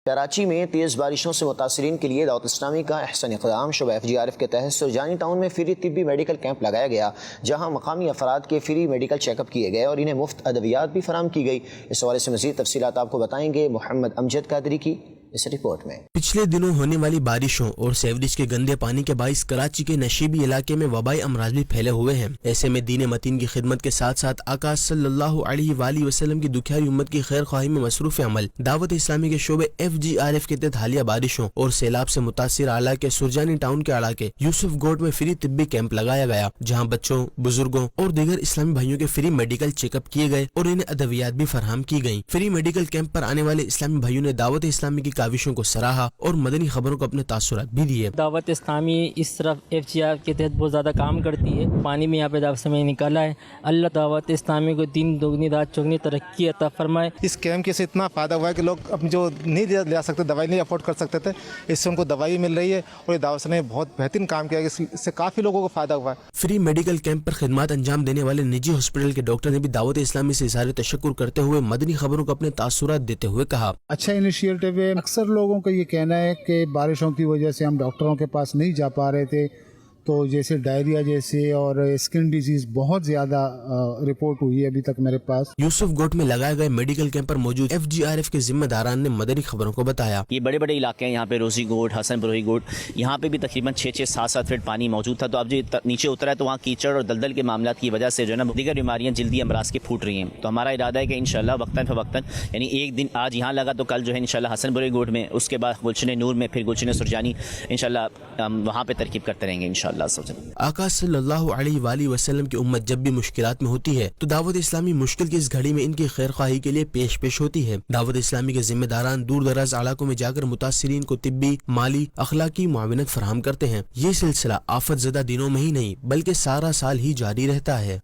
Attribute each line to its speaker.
Speaker 1: کراچی میں تیز بارشوں سے متاثرین کے لیے دعوت اسلامی کا احسن اقدام شعبہ FGRF کے تحت سرجانی ٹاؤن میں فری طبی میڈیکل کیمپ لگایا گیا، جہاں مقامی افراد کے فری میڈیکل چیک اپ کیے گئے اور انہیں مفت ادویات بھی فراہم کی گئی۔ اس حوالے سے مزید تفصیلات آپ کو بتائیں گے محمد امجد قادری کی اس رپورٹ میں۔
Speaker 2: پچھلے دنوں ہونے والی بارشوں اور سیوریج کے گندے پانی کے باعث کراچی کے نشیبی علاقے میں وبائی امراض بھی پھیلے ہوئے ہیں۔ ایسے میں دین متین کی خدمت کے ساتھ ساتھ آقا صلی اللہ علیہ وآلہ وسلم کی دکھیاری امت کی خیر خواہی میں مصروف عمل دعوت اسلامی کے شعبے FGRF کے تحت حالیہ بارشوں اور سیلاب سے متاثر علاقے سرجانی ٹاؤن کے علاقے یوسف گوٹ میں فری طبی کیمپ لگایا گیا، جہاں بچوں، بزرگوں اور دیگر اسلامی بھائیوں کے فری میڈیکل چیک اپ کیے گئے اور انہیں ادویات بھی فراہم کی گئیں۔ فری میڈیکل کیمپ پر آنے والے اسلامی بھائیوں نے دعوت اسلامی کی کاوشوں کو سراہا اور مدنی خبروں کو اپنے تاثرات بھی دیے۔
Speaker 3: دعوت اسلامی اس طرف FGRF کے تحت بہت زیادہ کام کرتی ہے، پانی میں یہاں پہ دعوت اسلامی نکالا ہے۔ اللہ دعوت اسلامی کو دین دوگنی رات چوگنی ترقی عطا فرمائے۔
Speaker 4: اس کیمپ کے سے اتنا فائدہ ہوا ہے کہ لوگ اب جو نہیں لے سکتے، دوائی نہیں افورڈ کر سکتے تھے، اس سے ان کو دوائی مل رہی ہے اور یہ دعوت اسلامی بہت بہترین کام کیا ہے، اس سے کافی لوگوں کو فائدہ ہوا ہے۔
Speaker 2: فری میڈیکل کیمپ پر خدمات انجام دینے والے نجی ہاسپٹل کے ڈاکٹر نے بھی دعوت اسلامی سے اظہار تشکر کرتے ہوئے مدنی خبروں کو اپنے تاثرات دیتے ہوئے کہا،
Speaker 5: اچھا انیشیٹو ہے۔ اکثر لوگوں کا یہ کہنا ہے کہ بارشوں کی وجہ سے ہم ڈاکٹروں کے پاس نہیں جا پا رہے تھے، تو جیسے ڈائریا جیسے اور اسکن ڈیزیز بہت زیادہ رپورٹ ہوئی ہے ابھی تک میرے پاس۔
Speaker 2: یوسف گوٹ میں لگائے گئے میڈیکل کیمپ پر موجود FGRF کے ذمہ داران نے مدنی خبروں کو بتایا،
Speaker 6: یہ بڑے بڑے علاقے ہیں، یہاں پہ روزی گوٹ، حسن بروہی گوٹ، یہاں پہ بھی تقریباً 6-7 فٹ پانی موجود تھا۔ تو اب جو نیچے اترا ہے تو وہاں کیچڑ اور دلدل کے معاملات کی وجہ سے جو ہے نا دیگر بیماریاں جلدی امراض کی پھوٹ رہی ہیں۔ تو ہمارا ارادہ ہے کہ انشاءاللہ وقتاً فوقتاً، یعنی ایک دن آج یہاں لگا تو کل جو ہے انشاءاللہ حسن بروہی گوٹ میں، اس کے بعد گلشن نور میں، پھر گلشن سرجانی، انشاءاللہ وہاں پہ ترکیب کرتے رہیں گے انشاءاللہ۔
Speaker 2: آقا صلی اللہ علیہ وآلہ وسلم کی امت جب بھی مشکلات میں ہوتی ہے تو دعوت اسلامی مشکل کی اس گھڑی میں ان کی خیر خواہی کے لیے پیش ہوتی ہے۔ دعوت اسلامی کے ذمہ داران دور دراز علاقوں میں جا کر متاثرین کو طبی، مالی، اخلاقی معاونت فراہم کرتے ہیں۔ یہ سلسلہ آفت زدہ دنوں میں ہی نہیں بلکہ سارا سال ہی جاری رہتا ہے۔